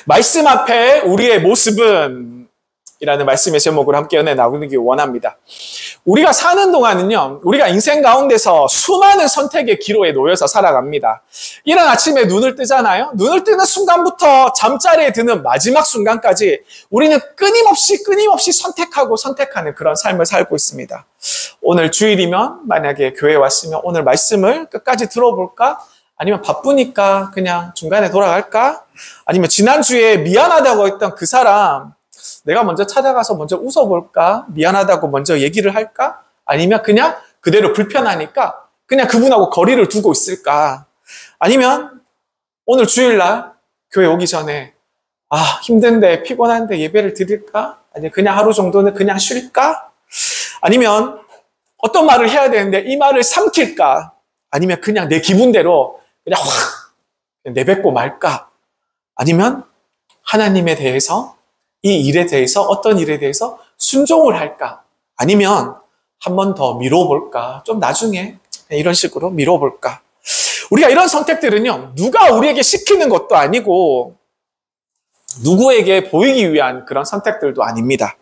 말씀 앞에 우리의 모습은 이라는 말씀의 제목으로 함께 연애 나누기 원합니다. 우리가 사는 동안은요, 우리가 인생 가운데서 수많은 선택의 기로에 놓여서 살아갑니다. 이른 아침에 눈을 뜨잖아요. 눈을 뜨는 순간부터 잠자리에 드는 마지막 순간까지 우리는 끊임없이 선택하고 선택하는 그런 삶을 살고 있습니다. 오늘 주일이면 만약에 교회에 왔으면 오늘 말씀을 끝까지 들어볼까? 아니면 바쁘니까 그냥 중간에 돌아갈까? 아니면 지난주에 미안하다고 했던 그 사람 내가 먼저 찾아가서 먼저 웃어볼까? 미안하다고 먼저 얘기를 할까? 아니면 그냥 그대로 불편하니까 그냥 그분하고 거리를 두고 있을까? 아니면 오늘 주일날 교회 오기 전에 힘든데 피곤한데 예배를 드릴까? 아니면 그냥 하루 정도는 그냥 쉴까? 아니면 어떤 말을 해야 되는데 이 말을 삼킬까? 아니면 그냥 내 기분대로 그냥 확 내뱉고 말까? 아니면 하나님에 대해서 이 일에 대해서 어떤 일에 대해서 순종을 할까? 아니면 한 번 더 미뤄볼까? 좀 나중에 이런 식으로 미뤄볼까? 우리가 이런 선택들은요, 누가 우리에게 시키는 것도 아니고 누구에게 보이기 위한 그런 선택들도 아닙니다.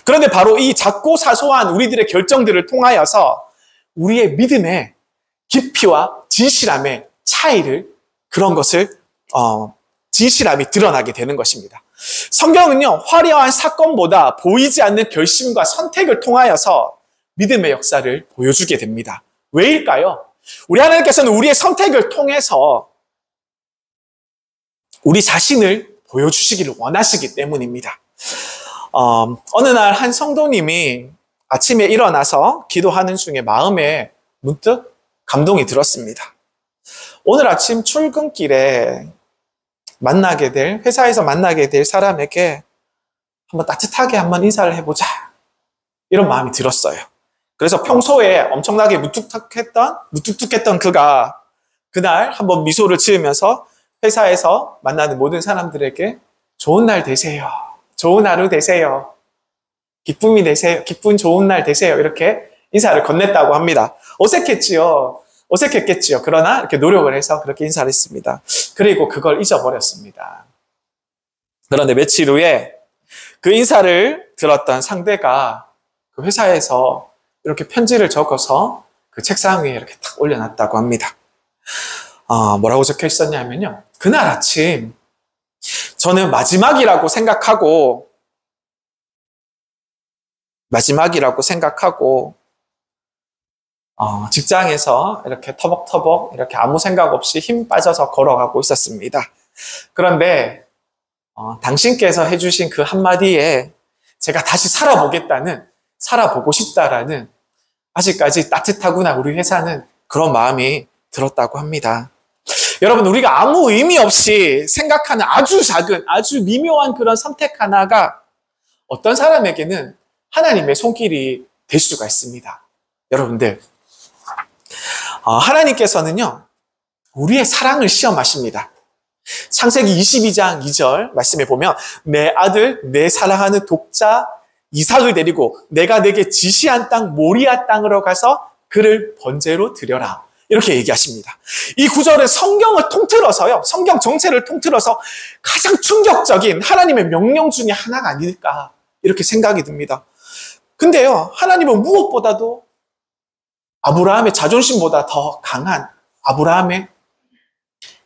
그런데 바로 이 작고 사소한 우리들의 결정들을 통하여서 우리의 믿음의 깊이와 진실함의 차이를 그런 것을 진실함이 드러나게 되는 것입니다. 성경은요, 화려한 사건보다 보이지 않는 결심과 선택을 통하여서 믿음의 역사를 보여주게 됩니다. 왜일까요? 우리 하나님께서는 우리의 선택을 통해서 우리 자신을 보여주시기를 원하시기 때문입니다. 어느 날 한 성도님이 아침에 일어나서 기도하는 중에 마음에 문득 감동이 들었습니다. 오늘 아침 출근길에 회사에서 만나게 될 사람에게 한번 따뜻하게 한번 인사를 해보자. 이런 마음이 들었어요. 그래서 평소에 엄청나게 무뚝뚝했던 그가 그날 한번 미소를 지으면서 회사에서 만나는 모든 사람들에게 좋은 날 되세요. 좋은 하루 되세요. 기쁜 좋은 날 되세요. 이렇게 인사를 건넸다고 합니다. 어색했겠지요. 그러나 이렇게 노력을 해서 그렇게 인사를 했습니다. 그리고 그걸 잊어버렸습니다. 그런데 며칠 후에 그 인사를 들었던 상대가 그 회사에서 이렇게 편지를 적어서 그 책상 위에 이렇게 탁 올려놨다고 합니다. 뭐라고 적혀 있었냐면요. 그날 아침 저는 마지막이라고 생각하고 직장에서 이렇게 터벅터벅 이렇게 아무 생각 없이 힘 빠져서 걸어가고 있었습니다. 그런데 당신께서 해주신 그 한마디에 제가 다시 살아보고 싶다라는 아직까지 따뜻하구나 우리 회사는 그런 마음이 들었다고 합니다. 여러분, 우리가 아무 의미 없이 생각하는 아주 작은 아주 미묘한 그런 선택 하나가 어떤 사람에게는 하나님의 손길이 될 수가 있습니다. 여러분들, 하나님께서는요, 우리의 사랑을 시험하십니다. 창세기 22장 2절 말씀에 보면 내 아들, 내 사랑하는 독자 이삭을 데리고 내가 내게 지시한 땅 모리아 땅으로 가서 그를 번제로 드려라. 이렇게 얘기하십니다. 이 구절은 성경을 통틀어서요, 성경 전체를 통틀어서 가장 충격적인 하나님의 명령 중에 하나가 아닐까 이렇게 생각이 듭니다. 근데요, 하나님은 무엇보다도 아브라함의 자존심보다 더 강한 아브라함의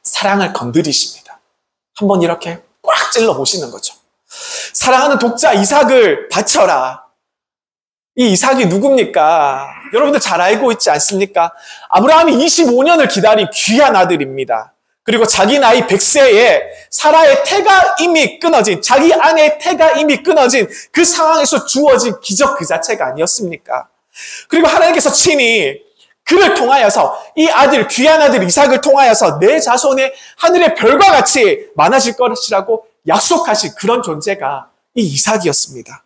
사랑을 건드리십니다. 한번 이렇게 꽉 찔러 보시는 거죠. 사랑하는 독자 이삭을 바쳐라. 이 이삭이 누굽니까? 여러분들 잘 알고 있지 않습니까? 아브라함이 25년을 기다린 귀한 아들입니다. 그리고 자기 나이 100세에 사라의 태가 이미 끊어진, 자기 아내의 태가 이미 끊어진 그 상황에서 주어진 기적 그 자체가 아니었습니까? 그리고 하나님께서 친히 그를 통하여서 이 아들, 귀한 아들 이삭을 통하여서 내 자손의 하늘의 별과 같이 많아질 것이라고 약속하신 그런 존재가 이 이삭이었습니다.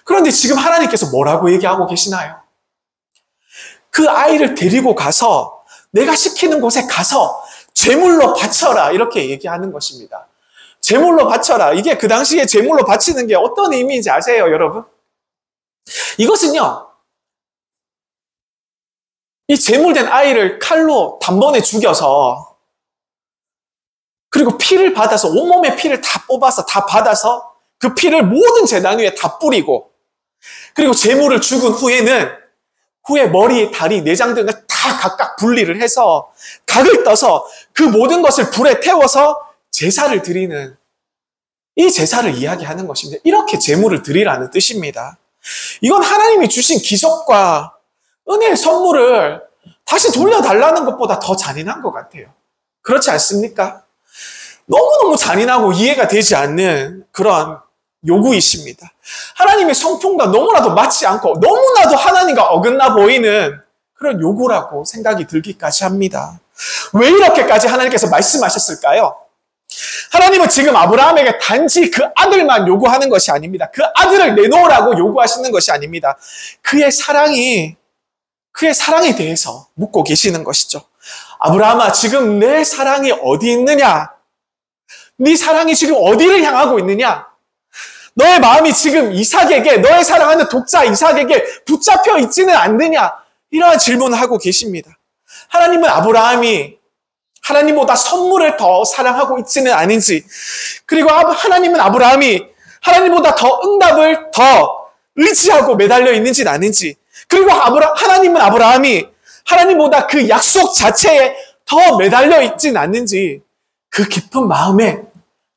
그런데 지금 하나님께서 뭐라고 얘기하고 계시나요? 그 아이를 데리고 가서 내가 시키는 곳에 가서 제물로 바쳐라 이렇게 얘기하는 것입니다. 제물로 바쳐라. 이게 그 당시에 제물로 바치는 게 어떤 의미인지 아세요, 여러분? 이것은요, 이 제물된 아이를 칼로 단번에 죽여서 그리고 피를 받아서 온몸의 피를 다 뽑아서 다 받아서 그 피를 모든 제단 위에 다 뿌리고 그리고 제물을 죽은 후에는 후에 머리, 다리, 내장 등을 다 각각 분리를 해서 각을 떠서 그 모든 것을 불에 태워서 제사를 드리는 이 제사를 이야기하는 것입니다. 이렇게 제물을 드리라는 뜻입니다. 이건 하나님이 주신 기적과 은혜의 선물을 다시 돌려달라는 것보다 더 잔인한 것 같아요. 그렇지 않습니까? 너무너무 잔인하고 이해가 되지 않는 그런 요구이십니다. 하나님의 성품과 너무나도 맞지 않고 너무나도 하나님과 어긋나 보이는 그런 요구라고 생각이 들기까지 합니다. 왜 이렇게까지 하나님께서 말씀하셨을까요? 하나님은 지금 아브라함에게 단지 그 아들만 요구하는 것이 아닙니다. 그 아들을 내놓으라고 요구하시는 것이 아닙니다. 그의 사랑에 대해서 묻고 계시는 것이죠. 아브라함아, 지금 내 사랑이 어디 있느냐? 네 사랑이 지금 어디를 향하고 있느냐? 너의 마음이 지금 이삭에게, 너의 사랑하는 독자 이삭에게 붙잡혀 있지는 않느냐? 이러한 질문을 하고 계십니다. 하나님은 아브라함이 하나님보다 선물을 더 사랑하고 있지는 않은지, 그리고 하나님은 아브라함이 하나님보다 더 응답을 더 의지하고 매달려 있는지는 아는지, 그리고 하나님은 아브라함이 하나님보다 그 약속 자체에 더 매달려 있지는 않는지 그 깊은 마음의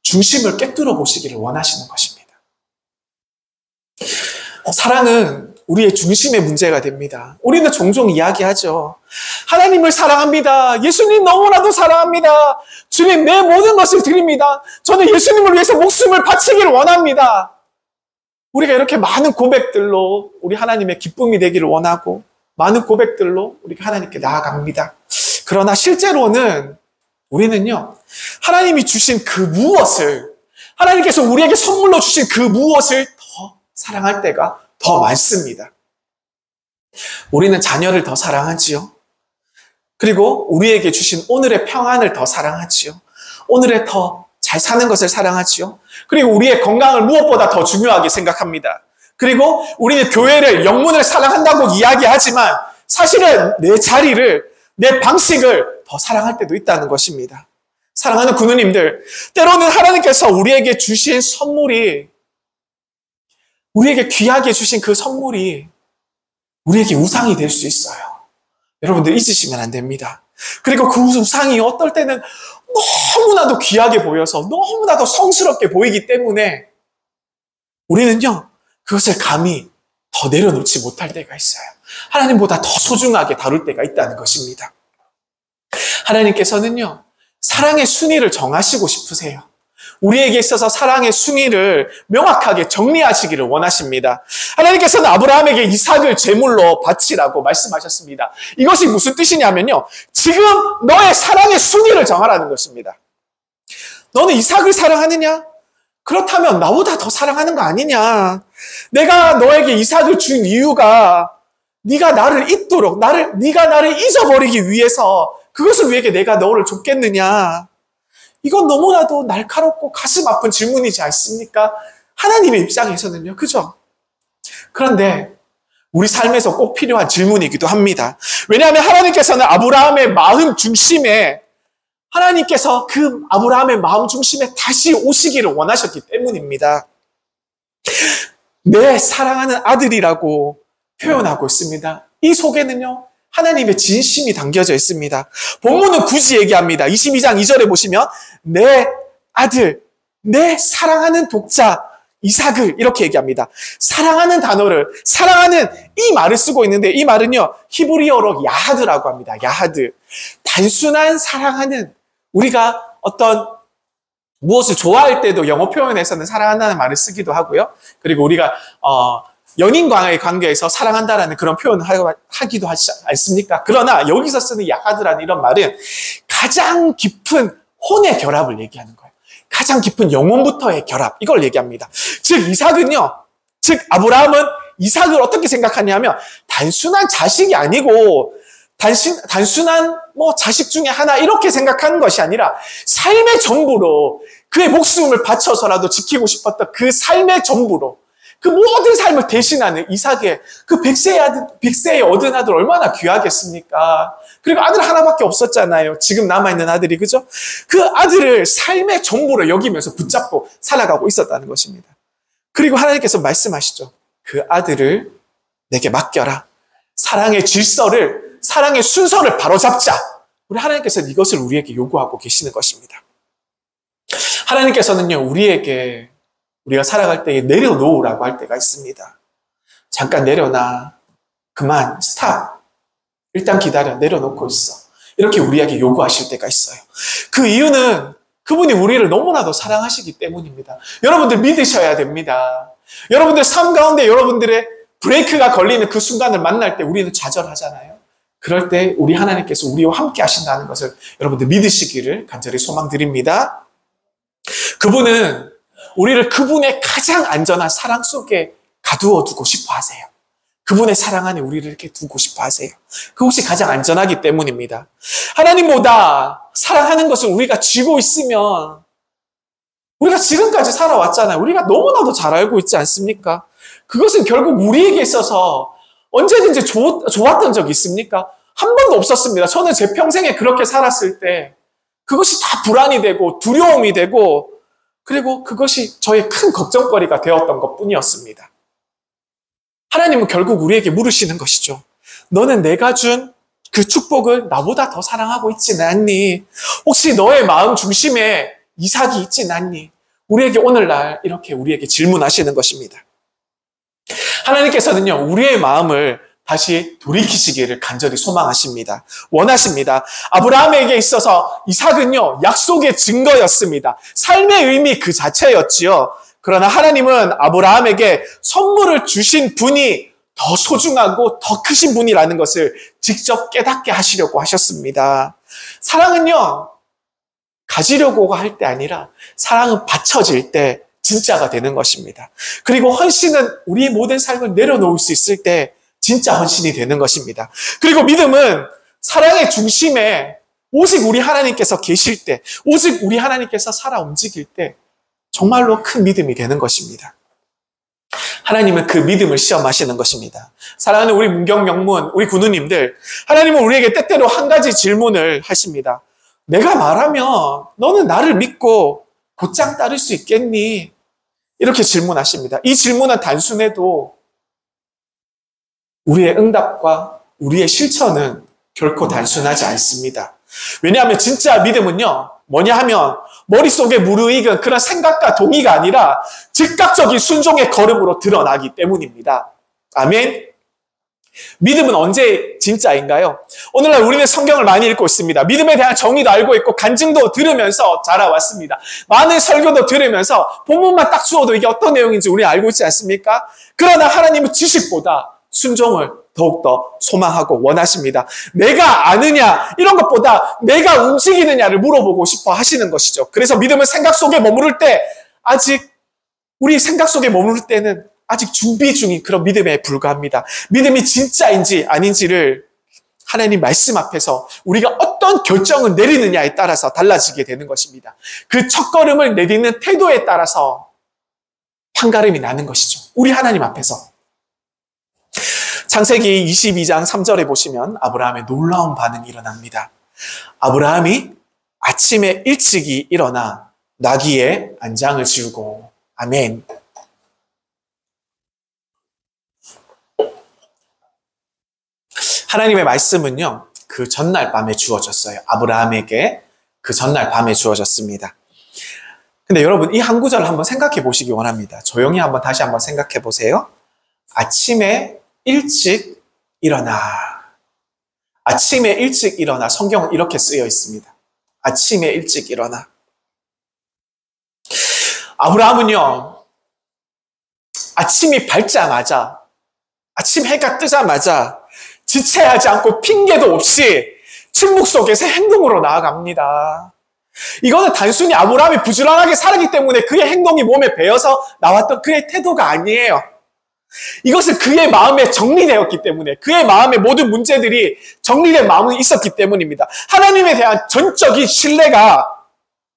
중심을 꿰뚫어 보시기를 원하시는 것입니다. 사랑은 우리의 중심의 문제가 됩니다. 우리는 종종 이야기하죠. 하나님을 사랑합니다. 예수님 너무나도 사랑합니다. 주님, 내 모든 것을 드립니다. 저는 예수님을 위해서 목숨을 바치기를 원합니다. 우리가 이렇게 많은 고백들로 우리 하나님의 기쁨이 되기를 원하고 많은 고백들로 우리가 하나님께 나아갑니다. 그러나 실제로는 우리는요, 하나님이 주신 그 무엇을, 하나님께서 우리에게 선물로 주신 그 무엇을 더 사랑할 때가 더 많습니다. 우리는 자녀를 더 사랑하지요. 그리고 우리에게 주신 오늘의 평안을 더 사랑하지요. 오늘의 더 잘 사는 것을 사랑하지요. 그리고 우리의 건강을 무엇보다 더 중요하게 생각합니다. 그리고 우리는 교회를, 영문을 사랑한다고 이야기하지만 사실은 내 자리를, 내 방식을 더 사랑할 때도 있다는 것입니다. 사랑하는 구누님들, 때로는 하나님께서 우리에게 주신 선물이, 우리에게 귀하게 주신 그 선물이 우리에게 우상이 될 수 있어요. 여러분들 잊으시면 안 됩니다. 그리고 그 우상이 어떨 때는 너무나도 귀하게 보여서 너무나도 성스럽게 보이기 때문에 우리는요, 그것을 감히 더 내려놓지 못할 때가 있어요. 하나님보다 더 소중하게 다룰 때가 있다는 것입니다. 하나님께서는요, 사랑의 순위를 정하시고 싶으세요. 우리에게 있어서 사랑의 순위를 명확하게 정리하시기를 원하십니다. 하나님께서는 아브라함에게 이삭을 제물로 바치라고 말씀하셨습니다. 이것이 무슨 뜻이냐면요, 지금 너의 사랑의 순위를 정하라는 것입니다. 너는 이삭을 사랑하느냐? 그렇다면 나보다 더 사랑하는 거 아니냐? 내가 너에게 이삭을 준 이유가 네가 나를 잊도록, 네가 나를 잊어버리기 위해서, 그것을 위해 내가 너를 줬겠느냐? 이건 너무나도 날카롭고 가슴 아픈 질문이지 않습니까? 하나님의 입장에서는요, 그죠? 그런데 우리 삶에서 꼭 필요한 질문이기도 합니다. 왜냐하면 하나님께서는 아브라함의 마음 중심에, 하나님께서 그 아브라함의 마음 중심에 다시 오시기를 원하셨기 때문입니다. 내 사랑하는 아들이라고 표현하고 있습니다. 이 속에는요, 하나님의 진심이 담겨져 있습니다. 본문은 굳이 얘기합니다. 22장 2절에 보시면 내 아들, 내 사랑하는 독자 이삭을, 이렇게 얘기합니다. 사랑하는 단어를, 사랑하는 이 말을 쓰고 있는데, 이 말은요, 히브리어로 야하드라고 합니다. 야하드. 단순한 사랑하는, 우리가 어떤 무엇을 좋아할 때도 영어 표현에서는 사랑한다는 말을 쓰기도 하고요. 그리고 우리가 연인과의 관계에서 사랑한다라는 그런 표현을 하기도 하지 않습니까? 그러나 여기서 쓰는 야하드라는 이런 말은 가장 깊은 혼의 결합을 얘기하는 거예요. 가장 깊은 영혼부터의 결합, 이걸 얘기합니다. 즉 이삭은요, 즉 아브라함은 이삭을 어떻게 생각하냐면 단순한 자식이 아니고 단순한 자식 중에 하나 이렇게 생각하는 것이 아니라 삶의 전부로, 그의 목숨을 바쳐서라도 지키고 싶었던 그 삶의 전부로, 그 모든 삶을 대신하는 이삭의 그 100세에 얻은 아들 얼마나 귀하겠습니까? 그리고 아들 하나밖에 없었잖아요. 지금 남아있는 아들이, 그죠? 그 아들을 삶의 전부로 여기면서 붙잡고 살아가고 있었다는 것입니다. 그리고 하나님께서 말씀하시죠. 그 아들을 내게 맡겨라. 사랑의 질서를, 사랑의 순서를 바로잡자. 우리 하나님께서는 이것을 우리에게 요구하고 계시는 것입니다. 하나님께서는요, 우리가 살아갈 때에 내려놓으라고 할 때가 있습니다. 잠깐 내려놔. 그만. 스탑. 일단 기다려. 내려놓고 있어. 이렇게 우리에게 요구하실 때가 있어요. 그 이유는 그분이 우리를 너무나도 사랑하시기 때문입니다. 여러분들 믿으셔야 됩니다. 여러분들 삶 가운데 여러분들의 브레이크가 걸리는 그 순간을 만날 때 우리는 좌절하잖아요. 그럴 때 우리 하나님께서 우리와 함께 하신다는 것을 여러분들 믿으시기를 간절히 소망드립니다. 그분은 우리를 그분의 가장 안전한 사랑 속에 가두어 두고 싶어 하세요. 그분의 사랑 안에 우리를 이렇게 두고 싶어 하세요. 그것이 가장 안전하기 때문입니다. 하나님보다 사랑하는 것을 우리가 쥐고 있으면 우리가 지금까지 살아왔잖아요. 우리가 너무나도 잘 알고 있지 않습니까? 그것은 결국 우리에게 있어서 언제든지 좋았던 적이 있습니까? 한 번도 없었습니다. 저는 제 평생에 그렇게 살았을 때 그것이 다 불안이 되고 두려움이 되고 그리고 그것이 저의 큰 걱정거리가 되었던 것뿐이었습니다. 하나님은 결국 우리에게 물으시는 것이죠. 너는 내가 준 그 축복을 나보다 더 사랑하고 있지는 않니? 혹시 너의 마음 중심에 이삭이 있지는 않니? 우리에게 오늘날 이렇게 우리에게 질문하시는 것입니다. 하나님께서는요, 우리의 마음을 다시 돌이키시기를 간절히 소망하십니다. 원하십니다. 아브라함에게 있어서 이삭은요, 약속의 증거였습니다. 삶의 의미 그 자체였지요. 그러나 하나님은 아브라함에게 선물을 주신 분이 더 소중하고 더 크신 분이라는 것을 직접 깨닫게 하시려고 하셨습니다. 사랑은요, 가지려고 할 때 아니라 사랑은 바쳐질 때 진짜가 되는 것입니다. 그리고 헌신은 우리의 모든 삶을 내려놓을 수 있을 때 진짜 헌신이 되는 것입니다. 그리고 믿음은 사랑의 중심에 오직 우리 하나님께서 계실 때, 오직 우리 하나님께서 살아 움직일 때 정말로 큰 믿음이 되는 것입니다. 하나님은 그 믿음을 시험하시는 것입니다. 사랑하는 우리 문경명문, 우리 군우님들, 하나님은 우리에게 때때로 한 가지 질문을 하십니다. 내가 말하면 너는 나를 믿고 곧장 따를 수 있겠니? 이렇게 질문하십니다. 이 질문은 단순해도 우리의 응답과 우리의 실천은 결코 단순하지 않습니다. 왜냐하면 진짜 믿음은요, 뭐냐 하면 머릿속에 무르익은 그런 생각과 동의가 아니라 즉각적인 순종의 걸음으로 드러나기 때문입니다. 아멘. 믿음은 언제 진짜인가요? 오늘날 우리는 성경을 많이 읽고 있습니다. 믿음에 대한 정의도 알고 있고 간증도 들으면서 자라왔습니다. 많은 설교도 들으면서 본문만 딱 주어도 이게 어떤 내용인지 우리는 알고 있지 않습니까? 그러나 하나님은 지식보다 순종을 더욱더 소망하고 원하십니다. 내가 아느냐 이런 것보다 내가 움직이느냐를 물어보고 싶어 하시는 것이죠. 그래서 믿음은 생각 속에 머무를 때 우리 생각 속에 머무를 때는 아직 준비 중인 그런 믿음에 불과합니다. 믿음이 진짜인지 아닌지를 하나님 말씀 앞에서 우리가 어떤 결정을 내리느냐에 따라서 달라지게 되는 것입니다. 그 첫걸음을 내딛는 태도에 따라서 판가름이 나는 것이죠. 우리 하나님 앞에서. 창세기 22장 3절에 보시면 아브라함의 놀라운 반응이 일어납니다. 아브라함이 아침에 일찍이 일어나 나귀의 안장을 지우고 아멘. 하나님의 말씀은요, 그 전날 밤에 주어졌어요. 아브라함에게 그 전날 밤에 주어졌습니다. 근데 여러분, 이 한 구절을 한번 생각해 보시기 원합니다. 조용히 다시 한번 생각해 보세요. 아침에 일찍 일어나. 아침에 일찍 일어나. 성경은 이렇게 쓰여 있습니다. 아침에 일찍 일어나. 아브라함은요, 아침이 밝자마자, 아침 해가 뜨자마자 지체하지 않고 핑계도 없이 침묵 속에서 행동으로 나아갑니다. 이거는 단순히 아브라함이 부지런하게 살았기 때문에 그의 행동이 몸에 배어서 나왔던 그의 태도가 아니에요. 이것은 그의 마음에 정리되었기 때문에, 그의 마음의 모든 문제들이 정리된 마음이 있었기 때문입니다. 하나님에 대한 전적인 신뢰가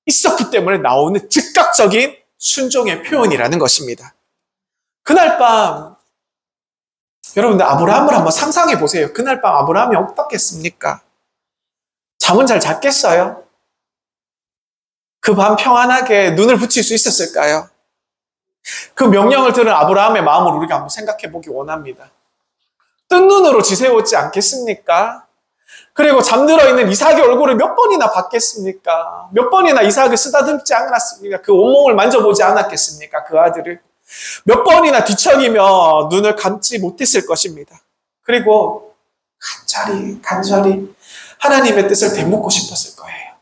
있었기 때문에 나오는 즉각적인 순종의 표현이라는 것입니다. 그날 밤 여러분들 아브라함을 한번 상상해 보세요. 그날 밤 아브라함이 어떻겠습니까? 잠은 잘 잤겠어요? 그 밤 평안하게 눈을 붙일 수 있었을까요? 그 명령을 들은 아브라함의 마음을 우리가 한번 생각해 보기 원합니다. 뜬 눈으로 지새웠지 않겠습니까? 그리고 잠들어 있는 이삭의 얼굴을 몇 번이나 봤겠습니까? 몇 번이나 이삭을 쓰다듬지 않았습니까? 그 온몸을 만져보지 않았겠습니까? 그 아들을 몇 번이나 뒤척이며 눈을 감지 못했을 것입니다. 그리고 간절히 하나님의 뜻을 되묻고 싶었을 거예요.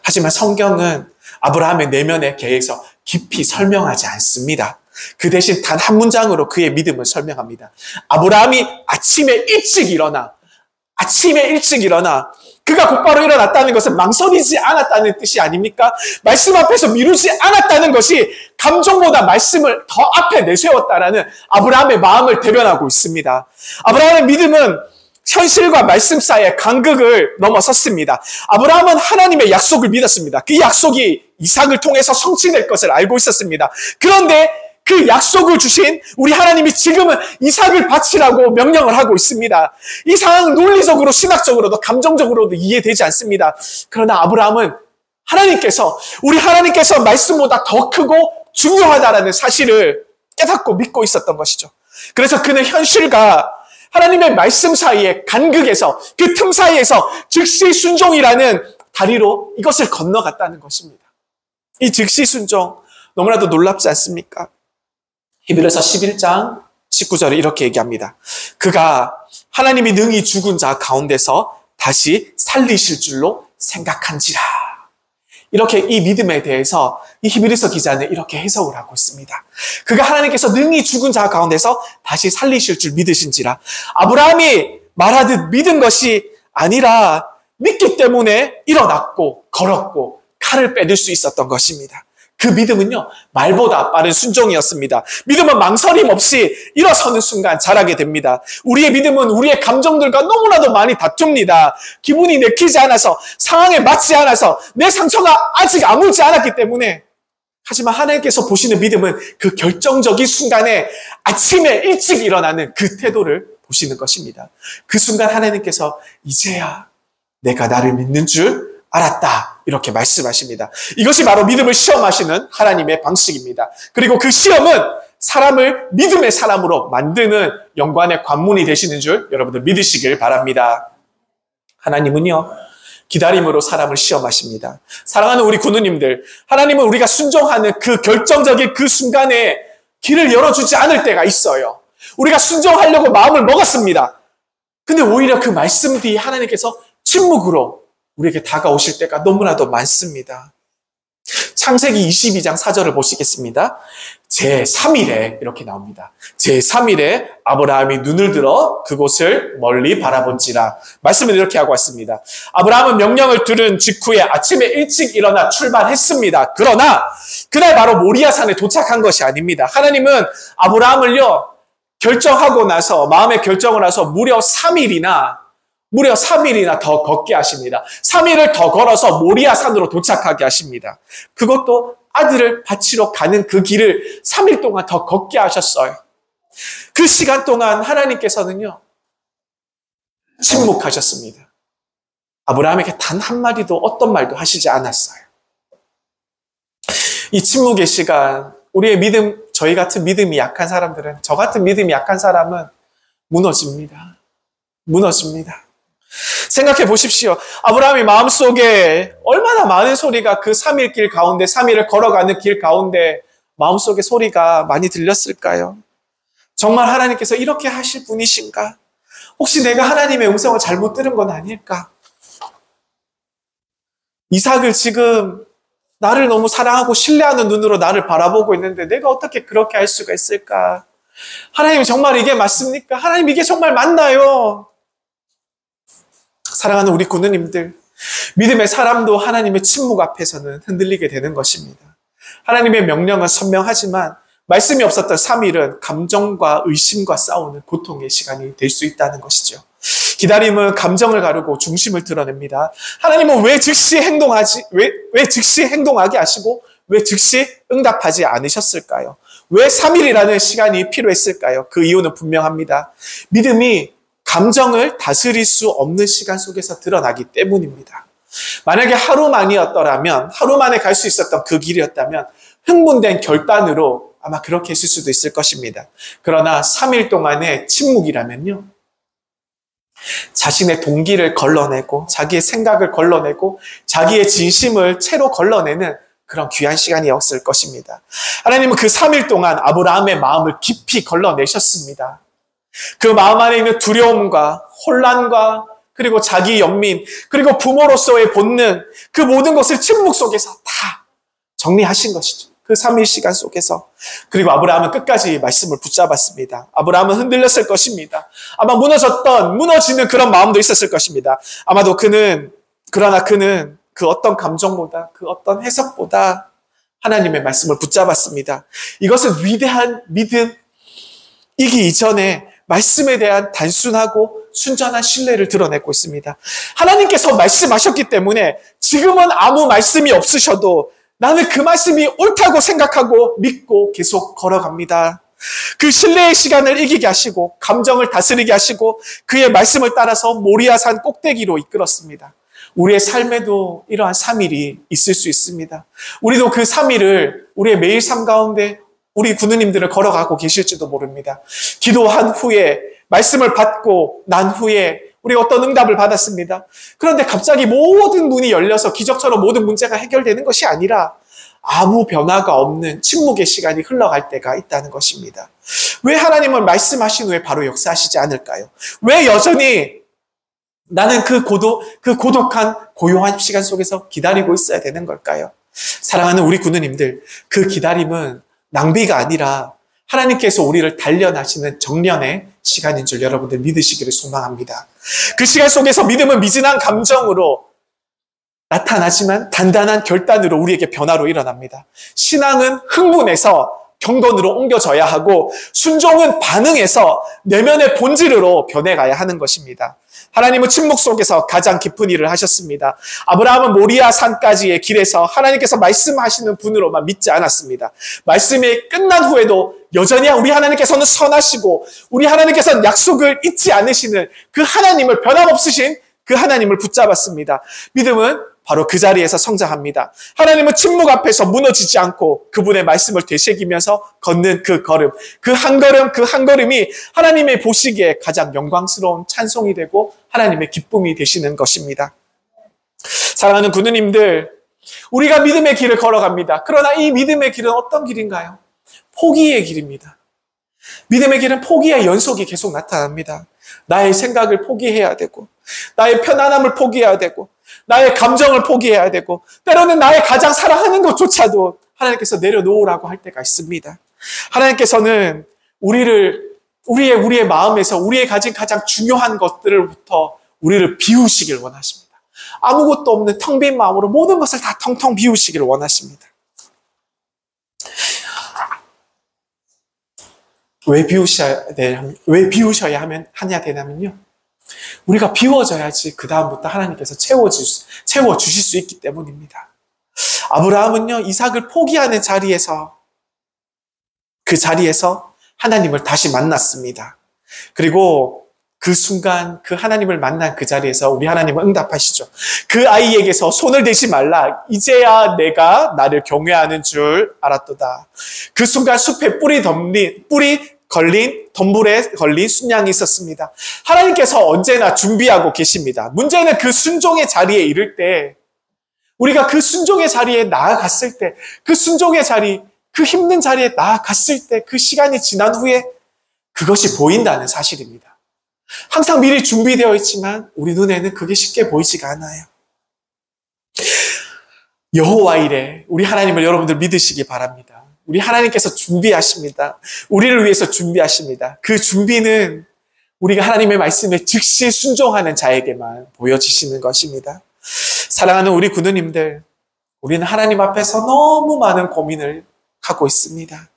하지만 성경은 아브라함의 내면의 계획에서 깊이 설명하지 않습니다. 그 대신 단 한 문장으로 그의 믿음을 설명합니다. 아브라함이 아침에 일찍 일어나 그가 곧바로 일어났다는 것은 망설이지 않았다는 뜻이 아닙니까? 말씀 앞에서 미루지 않았다는 것이 감정보다 말씀을 더 앞에 내세웠다라는 아브라함의 마음을 대변하고 있습니다. 아브라함의 믿음은 현실과 말씀 사이의 간극을 넘어섰습니다. 아브라함은 하나님의 약속을 믿었습니다. 그 약속이 이삭을 통해서 성취될 것을 알고 있었습니다. 그런데 그 약속을 주신 우리 하나님이 지금은 이삭을 바치라고 명령을 하고 있습니다. 이 상황은 논리적으로, 신학적으로도, 감정적으로도 이해되지 않습니다. 그러나 아브라함은 우리 하나님께서 말씀보다 더 크고 중요하다라는 사실을 깨닫고 믿고 있었던 것이죠. 그래서 그는 현실과 하나님의 말씀 사이의 간극에서, 그 틈 사이에서 즉시 순종이라는 다리로 이것을 건너갔다는 것입니다. 이 즉시 순종 너무나도 놀랍지 않습니까? 히브리서 11장 19절에 이렇게 얘기합니다. 그가 하나님이 능히 죽은 자 가운데서 다시 살리실 줄로 생각한지라. 이렇게 이 믿음에 대해서 이 히브리서 기자는 이렇게 해석을 하고 있습니다. 그가 하나님께서 능히 죽은 자 가운데서 다시 살리실 줄 믿으신지라. 아브라함이 말하듯 믿은 것이 아니라 믿기 때문에 일어났고 걸었고 칼을 빼들 수 있었던 것입니다. 그 믿음은요, 말보다 빠른 순종이었습니다. 믿음은 망설임 없이 일어서는 순간 자라게 됩니다. 우리의 믿음은 우리의 감정들과 너무나도 많이 다툽니다. 기분이 내키지 않아서, 상황에 맞지 않아서, 내 상처가 아직 아물지 않았기 때문에. 하지만 하나님께서 보시는 믿음은 그 결정적인 순간에 아침에 일찍 일어나는 그 태도를 보시는 것입니다. 그 순간 하나님께서 이제야 내가 나를 믿는 줄 알았다. 이렇게 말씀하십니다. 이것이 바로 믿음을 시험하시는 하나님의 방식입니다. 그리고 그 시험은 사람을 믿음의 사람으로 만드는 영광의 관문이 되시는 줄 여러분들 믿으시길 바랍니다. 하나님은요, 기다림으로 사람을 시험하십니다. 사랑하는 우리 군우님들, 하나님은 우리가 순종하는 그 결정적인 그 순간에 길을 열어주지 않을 때가 있어요. 우리가 순종하려고 마음을 먹었습니다. 근데 오히려 그 말씀 뒤에 하나님께서 침묵으로 우리에게 다가오실 때가 너무나도 많습니다. 창세기 22장 4절을 보시겠습니다. 제3일에 이렇게 나옵니다. 제3일에 아브라함이 눈을 들어 그곳을 멀리 바라본지라. 말씀을 이렇게 하고 왔습니다. 아브라함은 명령을 들은 직후에 아침에 일찍 일어나 출발했습니다. 그러나 그날 바로 모리아산에 도착한 것이 아닙니다. 하나님은 아브라함을요, 결정하고 나서, 마음의 결정을 해서 무려 3일이나 더 걷게 하십니다. 3일을 더 걸어서 모리아산으로 도착하게 하십니다. 그것도 아들을 바치러 가는 그 길을 3일 동안 더 걷게 하셨어요. 그 시간 동안 하나님께서는요, 침묵하셨습니다. 아브라함에게 단 한마디도 어떤 말도 하시지 않았어요. 이 침묵의 시간, 우리의 믿음, 저희 같은 믿음이 약한 사람들은, 저 같은 믿음이 약한 사람은 무너집니다. 생각해 보십시오. 아브라함이 마음속에 얼마나 많은 소리가 그 3일 길 가운데, 3일을 걸어가는 길 가운데 마음속에 소리가 많이 들렸을까요? 정말 하나님께서 이렇게 하실 분이신가? 혹시 내가 하나님의 음성을 잘못 들은 건 아닐까? 이삭을 지금 나를 너무 사랑하고 신뢰하는 눈으로 나를 바라보고 있는데 내가 어떻게 그렇게 할 수가 있을까? 하나님 정말 이게 맞습니까? 하나님 이게 정말 맞나요? 사랑하는 우리 군우님들, 믿음의 사람도 하나님의 침묵 앞에서는 흔들리게 되는 것입니다. 하나님의 명령은 선명하지만 말씀이 없었던 3일은 감정과 의심과 싸우는 고통의 시간이 될 수 있다는 것이죠. 기다림은 감정을 가르고 중심을 드러냅니다. 하나님은 왜 즉시 행동하게 하시고 왜 즉시 응답하지 않으셨을까요? 왜 3일이라는 시간이 필요했을까요? 그 이유는 분명합니다. 믿음이 감정을 다스릴 수 없는 시간 속에서 드러나기 때문입니다. 만약에 하루만이었더라면, 하루 만에 갈 수 있었던 그 길이었다면 흥분된 결단으로 아마 그렇게 했을 수도 있을 것입니다. 그러나 3일 동안의 침묵이라면요, 자신의 동기를 걸러내고 자기의 생각을 걸러내고 자기의 진심을 채로 걸러내는 그런 귀한 시간이었을 것입니다. 하나님은 그 3일 동안 아브라함의 마음을 깊이 걸러내셨습니다. 그 마음 안에 있는 두려움과 혼란과 그리고 자기 연민, 그리고 부모로서의 본능, 그 모든 것을 침묵 속에서 다 정리하신 것이죠. 그 3일 시간 속에서. 그리고 아브라함은 끝까지 말씀을 붙잡았습니다. 아브라함은 흔들렸을 것입니다. 아마 무너지는 그런 마음도 있었을 것입니다. 아마도 그러나 그는 그 어떤 감정보다, 그 어떤 해석보다 하나님의 말씀을 붙잡았습니다. 이것은 위대한 믿음이기 이전에 말씀에 대한 단순하고 순전한 신뢰를 드러내고 있습니다. 하나님께서 말씀하셨기 때문에 지금은 아무 말씀이 없으셔도 나는 그 말씀이 옳다고 생각하고 믿고 계속 걸어갑니다. 그 신뢰의 시간을 이기게 하시고 감정을 다스리게 하시고 그의 말씀을 따라서 모리아산 꼭대기로 이끌었습니다. 우리의 삶에도 이러한 3일이 있을 수 있습니다. 우리도 그 3일을 우리의 매일 삶 가운데 우리 군우님들을 걸어가고 계실지도 모릅니다. 기도한 후에 말씀을 받고 난 후에 우리가 어떤 응답을 받았습니다. 그런데 갑자기 모든 문이 열려서 기적처럼 모든 문제가 해결되는 것이 아니라 아무 변화가 없는 침묵의 시간이 흘러갈 때가 있다는 것입니다. 왜 하나님은 말씀하신 후에 바로 역사하시지 않을까요? 왜 여전히 나는 그 고독한 고요한 시간 속에서 기다리고 있어야 되는 걸까요? 사랑하는 우리 군우님들, 그 기다림은 낭비가 아니라 하나님께서 우리를 단련하시는 정련의 시간인 줄 여러분들 믿으시기를 소망합니다. 그 시간 속에서 믿음은 미진한 감정으로 나타나지만 단단한 결단으로 우리에게 변화로 일어납니다. 신앙은 흥분해서 경건으로 옮겨져야 하고 순종은 반응해서 내면의 본질으로 변해가야 하는 것입니다. 하나님은 침묵 속에서 가장 깊은 일을 하셨습니다. 아브라함은 모리아 산까지의 길에서 하나님께서 말씀하시는 분으로만 믿지 않았습니다. 말씀이 끝난 후에도 여전히 우리 하나님께서는 선하시고 우리 하나님께서는 약속을 잊지 않으시는 그 하나님을 변함없으신 그 하나님을 붙잡았습니다. 믿음은 바로 그 자리에서 성장합니다. 하나님은 침묵 앞에서 무너지지 않고 그분의 말씀을 되새기면서 걷는 그 걸음, 그 한 걸음이 하나님의 보시기에 가장 영광스러운 찬송이 되고 하나님의 기쁨이 되시는 것입니다. 사랑하는 군우님들, 우리가 믿음의 길을 걸어갑니다. 그러나 이 믿음의 길은 어떤 길인가요? 포기의 길입니다. 믿음의 길은 포기의 연속이 계속 나타납니다. 나의 생각을 포기해야 되고, 나의 편안함을 포기해야 되고, 나의 감정을 포기해야 되고, 때로는 나의 가장 사랑하는 것조차도 하나님께서 내려놓으라고 할 때가 있습니다. 하나님께서는 우리의 마음에서 우리의 가진 가장 중요한 것들로부터 우리를 비우시길 원하십니다. 아무것도 없는 텅 빈 마음으로 모든 것을 다 텅텅 비우시기를 원하십니다. 왜 비우셔야 하냐 되냐면요, 우리가 비워져야지 그 다음부터 하나님께서 채워주실 수 있기 때문입니다. 아브라함은요, 이삭을 포기하는 그 자리에서 하나님을 다시 만났습니다. 그리고 그 순간 그 하나님을 만난 그 자리에서 우리 하나님은 응답하시죠. 그 아이에게서 손을 대지 말라. 이제야 내가 나를 경외하는 줄 알았도다. 그 순간 숲에 뿌리 걸린 덤불에 걸린 순양이 있었습니다. 하나님께서 언제나 준비하고 계십니다. 문제는 그 순종의 자리에 이를 때, 우리가 그 순종의 자리에 나아갔을 때, 그 순종의 자리, 그 힘든 자리에 나아갔을 때, 그 시간이 지난 후에 그것이 보인다는 사실입니다. 항상 미리 준비되어 있지만 우리 눈에는 그게 쉽게 보이지가 않아요. 여호와 이레, 우리 하나님을 여러분들 믿으시기 바랍니다. 우리 하나님께서 준비하십니다. 우리를 위해서 준비하십니다. 그 준비는 우리가 하나님의 말씀에 즉시 순종하는 자에게만 보여지시는 것입니다. 사랑하는 우리 군우님들, 우리는 하나님 앞에서 너무 많은 고민을 하고 있습니다.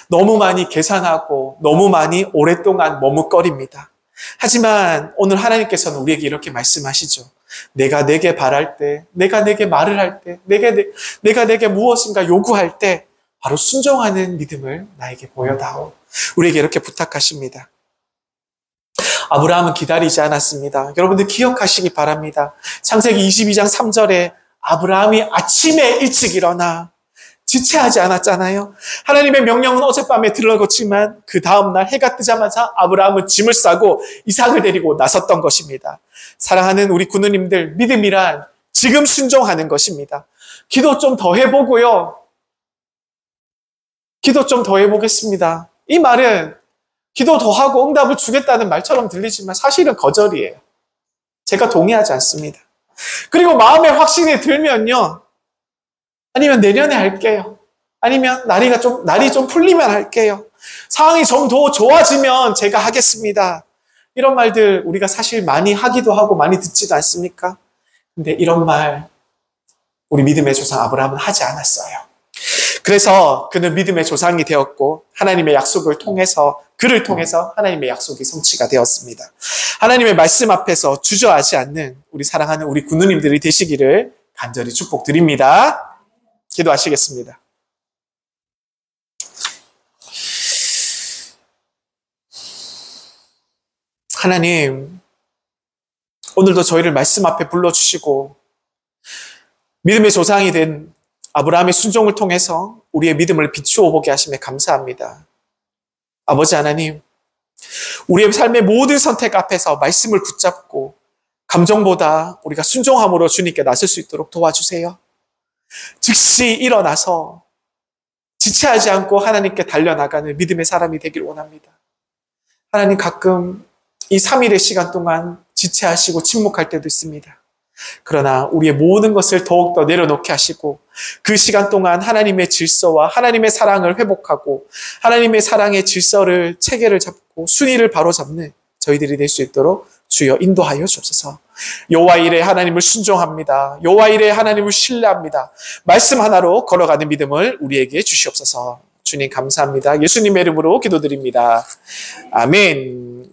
너무 많이 계산하고 너무 많이 오랫동안 머뭇거립니다. 하지만 오늘 하나님께서는 우리에게 이렇게 말씀하시죠. 내가 내게 바랄 때, 내가 내게 말을 할 때, 내가 내게 무엇인가 요구할 때 바로 순종하는 믿음을 나에게 보여다오. 우리에게 이렇게 부탁하십니다. 아브라함은 기다리지 않았습니다. 여러분들 기억하시기 바랍니다. 창세기 22장 3절에 아브라함이 아침에 일찍 일어나 지체하지 않았잖아요. 하나님의 명령은 어젯밤에 들어갔지만 그 다음날 해가 뜨자마자 아브라함은 짐을 싸고 이삭을 데리고 나섰던 것입니다. 사랑하는 우리 군우님들, 믿음이란 지금 순종하는 것입니다. 기도 좀 더 해보고요. 기도 좀 더 해보겠습니다. 이 말은 기도 더 하고 응답을 주겠다는 말처럼 들리지만 사실은 거절이에요. 제가 동의하지 않습니다. 그리고 마음에 확신이 들면요. 아니면 내년에 할게요. 아니면 날이 좀 풀리면 할게요. 상황이 좀 더 좋아지면 제가 하겠습니다. 이런 말들 우리가 사실 많이 하기도 하고 많이 듣지도 않습니까? 근데 이런 말 우리 믿음의 조상 아브라함은 하지 않았어요. 그래서 그는 믿음의 조상이 되었고 하나님의 약속을 통해서 그를 통해서 하나님의 약속이 성취가 되었습니다. 하나님의 말씀 앞에서 주저하지 않는 우리 사랑하는 우리 군우님들이 되시기를 간절히 축복드립니다. 기도하시겠습니다. 하나님, 오늘도 저희를 말씀 앞에 불러주시고 믿음의 조상이 된 아브라함의 순종을 통해서 우리의 믿음을 비추어 보게 하심에 감사합니다. 아버지 하나님, 우리의 삶의 모든 선택 앞에서 말씀을 붙잡고 감정보다 우리가 순종함으로 주님께 나설 수 있도록 도와주세요. 즉시 일어나서 지체하지 않고 하나님께 달려나가는 믿음의 사람이 되길 원합니다. 하나님, 가끔 이 3일의 시간 동안 지체하시고 침묵할 때도 있습니다. 그러나 우리의 모든 것을 더욱더 내려놓게 하시고 그 시간 동안 하나님의 질서와 하나님의 사랑을 회복하고 하나님의 사랑의 질서를 체계를 잡고 순위를 바로잡는 저희들이 될 수 있도록 주여 인도하여 주옵소서. 여호와 일에 하나님을 순종합니다. 여호와 일에 하나님을 신뢰합니다. 말씀 하나로 걸어가는 믿음을 우리에게 주시옵소서. 주님 감사합니다. 예수님의 이름으로 기도드립니다. 아멘.